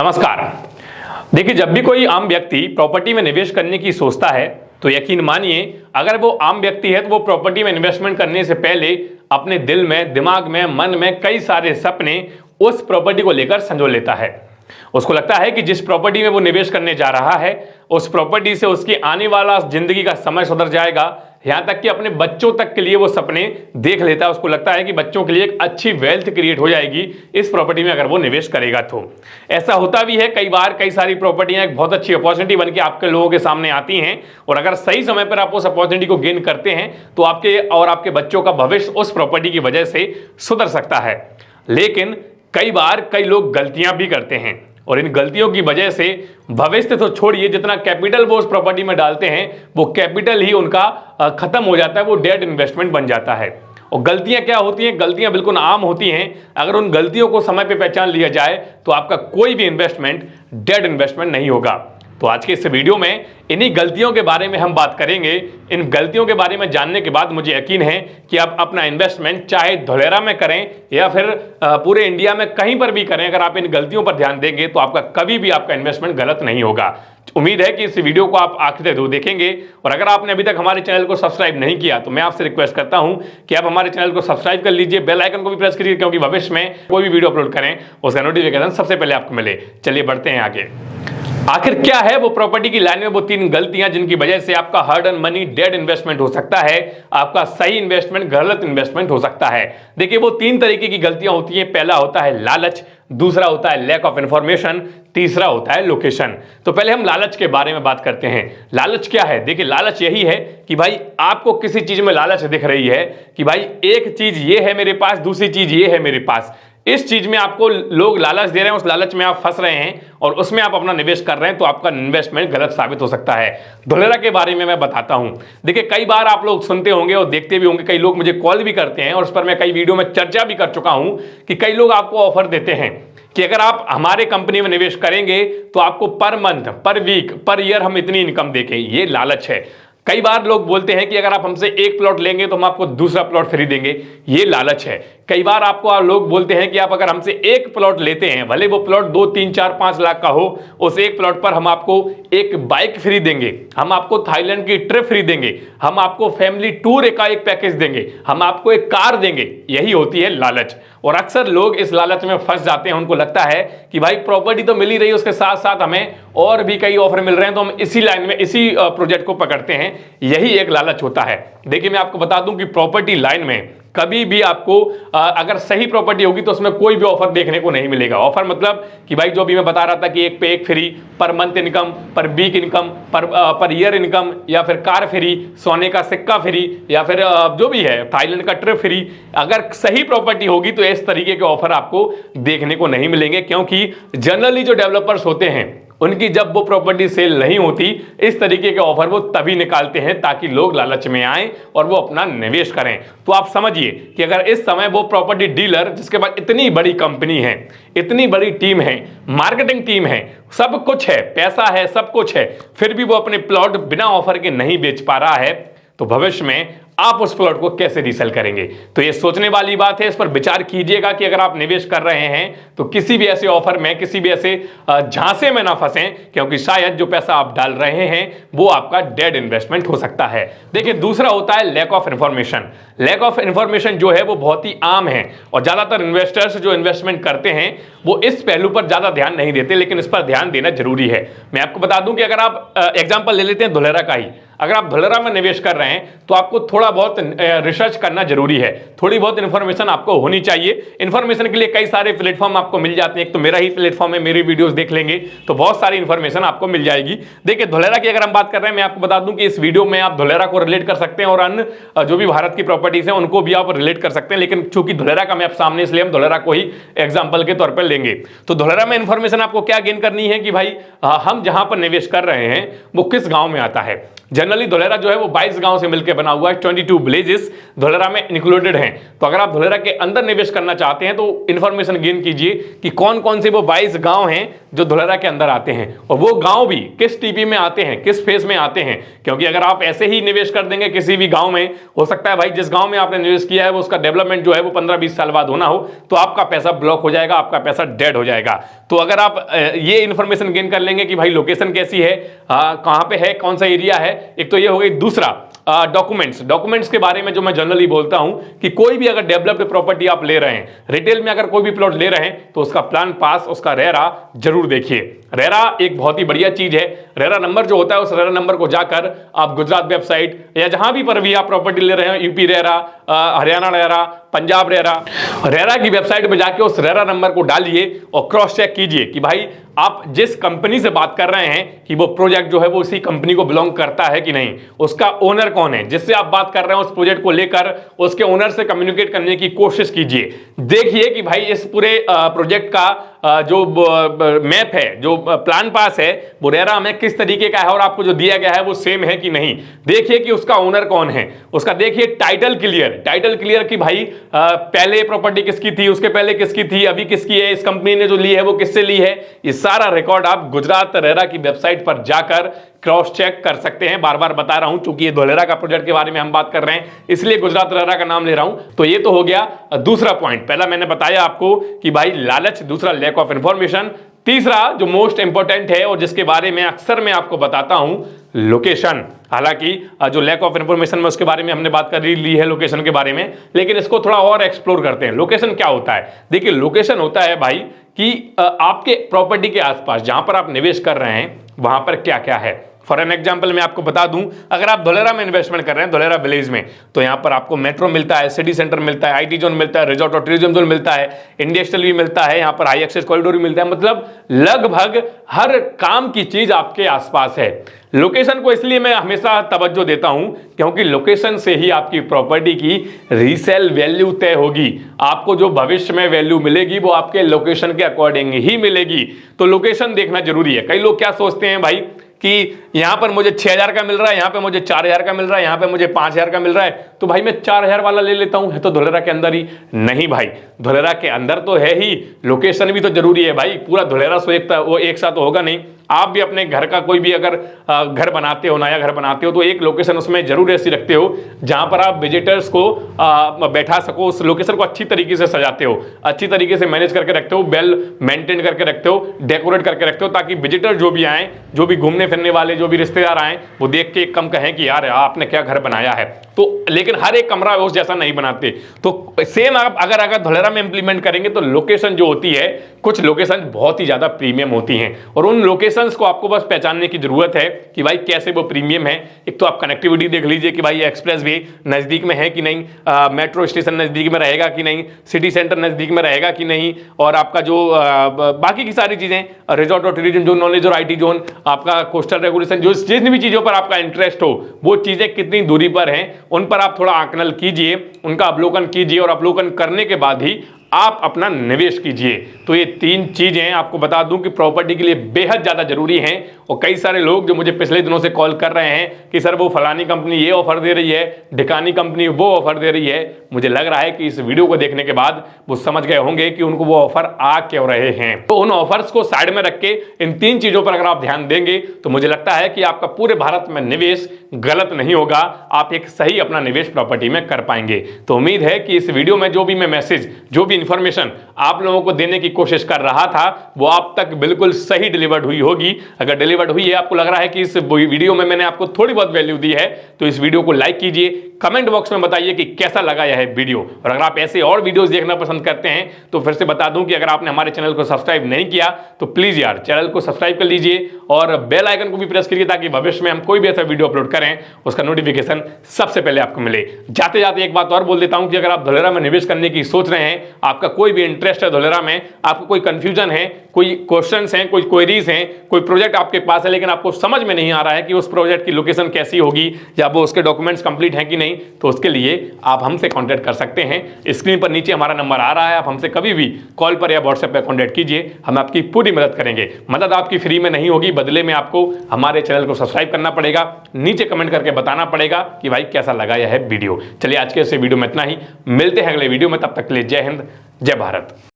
नमस्कार। देखिए, जब भी कोई आम व्यक्ति प्रॉपर्टी में निवेश करने की सोचता है तो यकीन मानिए, अगर वो आम व्यक्ति है तो वो प्रॉपर्टी में इन्वेस्टमेंट करने से पहले अपने दिल में, दिमाग में, मन में कई सारे सपने उस प्रॉपर्टी को लेकर संजो लेता है। उसको लगता है कि जिस प्रॉपर्टी में वो निवेश करने जा रहा है उस प्रॉपर्टी से उसकी आने वाला जिंदगी का समय सुधर जाएगा। यहां तक कि अपने बच्चों तक के लिए वो सपने देख लेता है। उसको लगता है कि बच्चों के लिए एक अच्छी वेल्थ क्रिएट हो जाएगी इस प्रॉपर्टी में अगर वो निवेश करेगा तो। ऐसा होता भी है कई बार। कई सारी प्रॉपर्टियां एक बहुत अच्छी अपॉर्चुनिटी बन के आपके लोगों के सामने आती हैं और अगर सही समय पर आप उस अपॉर्चुनिटी को गेन करते हैं तो आपके और आपके बच्चों का भविष्य उस प्रॉपर्टी की वजह से सुधर सकता है। लेकिन कई बार कई लोग गलतियां भी करते हैं और इन गलतियों की वजह से भविष्य तो छोड़िए, जितना कैपिटल वो उस प्रॉपर्टी में डालते हैं वो कैपिटल ही उनका खत्म हो जाता है, वो डेड इन्वेस्टमेंट बन जाता है। और गलतियां क्या होती हैं? गलतियां बिल्कुल आम होती हैं। अगर उन गलतियों को समय पे पहचान लिया जाए तो आपका कोई भी इन्वेस्टमेंट डेड इन्वेस्टमेंट नहीं होगा। तो आज के इस वीडियो में इन्हीं गलतियों के बारे में हम बात करेंगे। इन गलतियों के बारे में जानने के बाद मुझे यकीन है कि आप अपना इन्वेस्टमेंट चाहे धुलेरा में करें या फिर पूरे इंडिया में कहीं पर भी करें, अगर आप इन गलतियों पर ध्यान देंगे तो आपका कभी भी आपका इन्वेस्टमेंट गलत नहीं होगा। उम्मीद है कि इस वीडियो को आप आखिर तक देखेंगे। और अगर आपने अभी तक हमारे चैनल को सब्सक्राइब नहीं किया तो मैं आपसे रिक्वेस्ट करता हूं कि आप हमारे चैनल को सब्सक्राइब कर लीजिए, बेल आइकन को भी प्रेस करिए, क्योंकि भविष्य में कोई भी वीडियो अपलोड करें उसका नोटिफिकेशन सबसे पहले आपको मिले। चलिए बढ़ते हैं आगे। आखिर क्या है वो प्रॉपर्टी की लाइन में वो 3 गलतियां जिनकी वजह से आपका hard earn money dead investment हो सकता है, आपका सही इन्वेस्टमेंट गलत इन्वेस्टमेंट हो सकता है। देखिए, वो 3 तरीके की गलतियां होती हैं। पहला होता है लालच, दूसरा होता है लैक ऑफ इंफॉर्मेशन, तीसरा होता है लोकेशन। तो पहले हम लालच के बारे में बात करते हैं। लालच क्या है? देखिए, लालच यही है कि भाई आपको किसी चीज में लालच दिख रही है कि भाई एक चीज ये है मेरे पास, दूसरी चीज ये है मेरे पास। इस चीज में आपको लोग लालच दे रहे हैं, उस लालच में आप फंस रहे हैं और उसमें आप अपना निवेश कर रहे हैं तो आपका इन्वेस्टमेंट गलत साबित हो सकता है। धुलेरा के बारे में मैं बताता हूं। देखिए, कई बार आप लोग सुनते होंगे और देखते भी होंगे, कई लोग मुझे कॉल भी करते हैं और उस पर मैं कई वीडियो में चर्चा भी कर चुका हूं कि कई लोग आपको ऑफर देते हैं कि अगर आप हमारे कंपनी में निवेश करेंगे तो आपको पर मंथ, पर वीक, पर ईयर हम इतनी इनकम देंगे। ये लालच है। कई बार लोग बोलते हैं कि अगर आप हमसे एक प्लॉट लेंगे तो हम आपको दूसरा प्लॉट फ्री देंगे। ये लालच है। कई बार आपको लोग बोलते हैं कि आप अगर हमसे एक प्लॉट लेते हैं, भले वो प्लॉट 2, 3, 4, 5 लाख का हो, उस एक प्लॉट पर हम आपको एक बाइक फ्री देंगे, हम आपको थाईलैंड की ट्रिप फ्री देंगे, हम आपको फैमिली टूर का एक पैकेज देंगे, हम आपको एक कार देंगे। यही होती है लालच। और अक्सर लोग इस लालच में फंस जाते हैं। उनको लगता है कि भाई प्रॉपर्टी तो मिल ही रही है, उसके साथ साथ हमें और भी कई ऑफर मिल रहे हैं तो हम इसी लाइन में, इसी प्रोजेक्ट को पकड़ते हैं। यही एक लालच होता है। देखिए, मैं आपको बता दूं कि प्रॉपर्टी लाइन में कभी भी आपको अगर सही प्रॉपर्टी होगी तो उसमें कोई भी ऑफर देखने को नहीं मिलेगा। ऑफर मतलब कि भाई जो भी मैं बता रहा था कि एक पे एक free, per month income, per week income, per year income, या फिर कार फ्री, सोने का सिक्का फ्री, या फिर जो भी है थाईलैंड का ट्रिप फ्री। अगर सही प्रॉपर्टी होगी तो इस तरीके के ऑफर आपको देखने को नहीं मिलेंगे, क्योंकि जनरली जो डेवलपर्स होते हैं उनकी जब वो प्रॉपर्टी सेल नहीं होती, इस तरीके के ऑफर वो तभी निकालते हैं ताकि लोग लालच में आएं और वो अपना निवेश करें। तो आप समझिए कि अगर इस समय वो प्रॉपर्टी डीलर जिसके पास इतनी बड़ी कंपनी है, इतनी बड़ी टीम है, मार्केटिंग टीम है, सब कुछ है, पैसा है, सब कुछ है, फिर भी वो अपने प्लॉट बिना ऑफर के नहीं बेच पा रहा है, तो भविष्य में आप उस प्लॉट को कैसे रीसेल करेंगे? तो ये सोचने वाली बात है। इस पर विचार कीजिएगा कि अगर आप निवेश कर रहे हैं तो किसी भी ऐसे ऑफर में, किसी भी ऐसे झांसे में ना फंसें, क्योंकि शायद जो पैसा आप डाल रहे हैं वो आपका डेड इन्वेस्टमेंट हो सकता है। देखिए, दूसरा होता है lack of information. Lack of information जो है वो बहुत ही आम है और ज्यादातर इन्वेस्टर्स जो इन्वेस्टमेंट करते हैं वो इस पहलू पर ज्यादा ध्यान नहीं देते, लेकिन इस पर ध्यान देना जरूरी है। मैं आपको बता दूं कि अगर आप एग्जाम्पल ले लेते हैं धुलेरा का ही, अगर आप धुलेरा में निवेश कर रहे हैं तो आपको थोड़ा बहुत रिसर्च करना जरूरी है, थोड़ी बहुत इन्फॉर्मेशन आपको होनी चाहिए। इन्फॉर्मेशन के लिए कई सारे प्लेटफॉर्म आपको मिल जाते हैं। एक तो मेरा ही प्लेटफॉर्म है, मेरी वीडियोस देख लेंगे तो बहुत सारी इन्फॉर्मेशन आपको मिल जाएगी। देखिए, धुलेरा की अगर हम बात कर रहे हैं, मैं आपको बता दूं कि इस वीडियो में आप धुलेरा को रिलेट कर सकते हैं और अन्य जो भी भारत की प्रॉपर्टीज हैं उनको भी आप रिलेट कर सकते हैं, लेकिन चूंकि धुलेरा का मैं आप सामने, इसलिए हम धुलेरा को ही एग्जाम्पल के तौर पर लेंगे। तो धुलेरा में इन्फॉर्मेशन आपको क्या गेन करनी है कि भाई हम जहां पर निवेश कर रहे हैं वो किस गांव में आता है। जनरली धोलेरा जो है वो 22 गांव से मिलकर बना हुआ है, 22 विलेजेस धोलेरा में इंक्लूडेड हैं। तो अगर आप धोलेरा के अंदर निवेश करना चाहते हैं तो इंफॉर्मेशन गेन कीजिए कि कौन कौन से वो 22 गांव हैं जो धोलेरा के अंदर आते हैं, और वो गांव भी किस टीपी में आते हैं, किस फेज में आते हैं। क्योंकि अगर आप ऐसे ही निवेश कर देंगे किसी भी गांव में, हो सकता है भाई जिस गांव में आपने निवेश किया है वो उसका डेवलपमेंट जो है वो 15-20 साल बाद होना हो, तो आपका पैसा ब्लॉक हो जाएगा, आपका पैसा डेड हो जाएगा। तो अगर आप ये इंफॉर्मेशन गेन कर लेंगे कि भाई लोकेशन कैसी है, कहां पे है, कौन सा एरिया है, एक तो ये हो गई। दूसरा डॉक्यूमेंट्स के बारे में जो मैं जनरली बोलता हूं कि कोई भी अगर डेवलप्ड प्रॉपर्टी आप ले रहे हैं, रिटेल में अगर कोई भी प्लॉट ले रहे हैं, तो उसका प्लान पास, उसका रेरा जरूर देखिए। रेरा एक बहुत ही बढ़िया चीज है। रेरा नंबर जो होता है, उस रेरा नंबर को जाकर आप गुजरात वेबसाइट या जहां भी पर भी आप प्रॉपर्टी ले रहे हैं, UP RERA, Haryana RERA, Punjab RERA, RERA की वेबसाइट में जाके उस रेरा नंबर को डालिए और क्रॉस चेक कीजिए कि भाई आप जिस कंपनी से बात कर रहे हैं कि वो प्रोजेक्ट जो है वो उसी कंपनी को बिलोंग करता है कि नहीं, उसका ओनर कौन है, जिससे आप बात कर रहे हैं उस प्रोजेक्ट को लेकर उसके ओनर से कम्युनिकेट करने की कोशिश कीजिए। देखिए कि भाई इस पूरे प्रोजेक्ट का जो मैप है, जो प्लान पास है, वो रेरा में किस तरीके का है और आपको जो दिया गया है वो सेम है कि नहीं। देखिए कि उसका ओनर कौन है, उसका देखिए टाइटल क्लियर कि भाई पहले प्रॉपर्टी किसकी थी, उसके पहले किसकी थी, अभी किसकी है, इस कंपनी ने जो ली है वो किससे ली है। ये सारा रिकॉर्ड आप गुजरात रेरा की वेबसाइट पर जाकर क्रॉस चेक कर सकते हैं। बार बार बता रहा हूं, चूंकि ये धोलेरा का प्रोजेक्ट के बारे में हम बात कर रहे हैं, इसलिए गुजरात रेरा का नाम ले रहा हूं। तो ये तो हो गया दूसरा पॉइंट। पहला मैंने बताया आपको कि भाई लालच, दूसरा लैक ऑफ इंफॉर्मेशन, तीसरा जो मोस्ट इंपॉर्टेंट है और जिसके बारे में अक्सर मैं आपको बताता हूं, लोकेशन। हालांकि जो लैक ऑफ इंफॉर्मेशन में उसके बारे में हमने बात कर ली है लोकेशन के बारे में, लेकिन इसको थोड़ा और एक्सप्लोर करते हैं। लोकेशन क्या होता है? देखिए लोकेशन होता है भाई कि आपके प्रॉपर्टी के आसपास जहां पर आप निवेश कर रहे हैं वहां पर क्या क्या है। फॉर एन एग्जाम्पल मैं आपको बता दूं, अगर आप धोलेरा में इन्वेस्टमेंट कर रहे हैं, धोलेरा विलेज में, तो यहां पर आपको मेट्रो मिलता है, सिटी सेंटर मिलता है, आईटी जोन मिलता है, रिजॉर्ट और टूरिज्म जोन मिलता है, इंडस्ट्रियल भी मिलता है, यहां पर हाई एक्सेस कॉरिडोर भी मिलता है। मतलब लगभग हर काम की चीज आपके आसपास है। लोकेशन को इसलिए मैं हमेशा तवज्जो देता हूं क्योंकि लोकेशन से ही आपकी प्रॉपर्टी की रीसेल वैल्यू तय होगी। आपको जो भविष्य में वैल्यू मिलेगी वो आपके लोकेशन के अकॉर्डिंग ही मिलेगी। तो लोकेशन देखना जरूरी है। कई लोग क्या सोचते हैं भाई कि यहां पर मुझे 6000 का मिल रहा है, यहां पे मुझे 4000 का मिल रहा है, यहां पे मुझे 5000 का मिल रहा है, तो भाई मैं 4000 वाला ले लेता हूं, है तो धोलेरा के अंदर ही। नहीं भाई, धोलेरा के अंदर तो है ही, लोकेशन भी तो जरूरी है भाई। पूरा धोलेरा वो एक साथ तो होगा नहीं। आप भी अपने घर का कोई भी अगर घर बनाते हो, नया घर बनाते हो, तो एक लोकेशन उसमें जरूर ऐसी रखते हो जहां पर आप विजिटर्स को बैठा सको। उस लोकेशन को अच्छी तरीके से सजाते हो, अच्छी तरीके से मैनेज करके रखते हो, वेल मेंटेन करके रखते हो, डेकोरेट करके रखते हो, ताकि विजिटर जो भी आए, जो भी घूमने फिरने वाले, जो भी रिश्तेदार आए, वो देख के कम कहें कि यार आपने क्या घर बनाया है। तो लेकिन हर एक कमरा उस जैसा नहीं बनाते। तो सेम आप अगर धोलेरा में इंप्लीमेंट करेंगे तो लोकेशन जो होती है, कुछ लोकेशन बहुत ही ज्यादा प्रीमियम होती हैं और उन लोकेशंस को आपको बस पहचानने की जरूरत है कि भाई कैसे वो प्रीमियम है। एक तो आप कनेक्टिविटी देख लीजिए कि भाई एक्सप्रेस वे नजदीक में है कि नहीं, मेट्रो स्टेशन नजदीक में रहेगा कि नहीं, सिटी सेंटर नजदीक में रहेगा कि नहीं, और आपका जो बाकी की सारी चीजें, रिजॉर्ट और टूरिज्म जोन, नॉलेज और आईटी जोन, आपका कोस्टल रेगुलेशन, जो जिन भी चीजों पर आपका इंटरेस्ट हो, वो चीजें कितनी दूरी पर हैं, उन पर आप थोड़ा आकलन कीजिए, उनका अवलोकन कीजिए और अवलोकन करने के बाद ही आप अपना निवेश कीजिए। तो ये तीन चीजें आपको बता दूं कि प्रॉपर्टी के लिए बेहद ज्यादा जरूरी हैं। और कई सारे लोग जो मुझे पिछले दिनों से कॉल कर रहे हैं कि सर वो फलानी कंपनी ये ऑफर दे रही है, ढिकानी कंपनी वो ऑफर दे रही है, मुझे लग रहा है कि इस वीडियो को देखने के बाद वो समझ गए होंगे कि उनको वो ऑफर आ क्यों रहे हैं। तो उन ऑफर्स को साइड में रख के इन तीन चीजों पर अगर आप ध्यान देंगे तो मुझे लगता है कि आपका पूरे भारत में निवेश गलत नहीं होगा, आप एक सही अपना निवेश प्रॉपर्टी में कर पाएंगे। तो उम्मीद है कि इस वीडियो में जो भी मैं मैसेज, जो भी इंफॉर्मेशन आप लोगों को देने की कोशिश कर रहा था, वो आप तक बिल्कुल सही डिलीवर्ड हुई होगी। अगर डिलीवर्ड हुई है, आपको लग रहा है कि इस वीडियो में मैंने आपको थोड़ी बहुत वैल्यू दी है, तो इस वीडियो को लाइक कीजिए, कमेंट बॉक्स में बताइए कि कैसा लगा यह वीडियो। और अगर आप ऐसे और वीडियोस देखना पसंद करते हैं तो फिर से बता दूं कि अगर आपने हमारे चैनल को सब्सक्राइब नहीं किया तो प्लीज यार चैनल को सब्सक्राइब कर लीजिए और बेल आइकन को भी प्रेस करिए ताकि भविष्य में हम कोई भी ऐसा वीडियो अपलोड करें उसका नोटिफिकेशन सबसे पहले आपको मिले। जाते जाते एक बात और बोल देता हूं कि अगर आप धोलेरा में निवेश करने की सोच रहे हैं, आपका कोई भी इंटरेस्ट है धोलेरा में, आपको कोई कंफ्यूजन है, कोई क्वेश्चंस हैं, कोई क्वेरीज हैं, कोई प्रोजेक्ट आपके पास है लेकिन आपको समझ में नहीं आ रहा है कि उस प्रोजेक्ट की लोकेशन कैसी होगी या वो उसके डॉक्यूमेंट्स कंप्लीट हैं कि नहीं, तो उसके लिए आप हमसे कांटेक्ट कर सकते हैं। स्क्रीन पर नीचे हमारा नंबर आ रहा है, आप हमसे कभी भी कॉल पर या व्हाट्सएप पर कांटेक्ट कीजिए, हम आपकी पूरी मदद करेंगे। मदद आपकी फ्री में नहीं होगी, बदले में आपको हमारे चैनल को सब्सक्राइब करना पड़ेगा, नीचे कमेंट करके बताना पड़ेगा कि भाई कैसा लगा यह वीडियो। चलिए आज के इस वीडियो में इतना ही, मिलते हैं अगले वीडियो में, तब तक के लिए जय हिंद, जय भारत।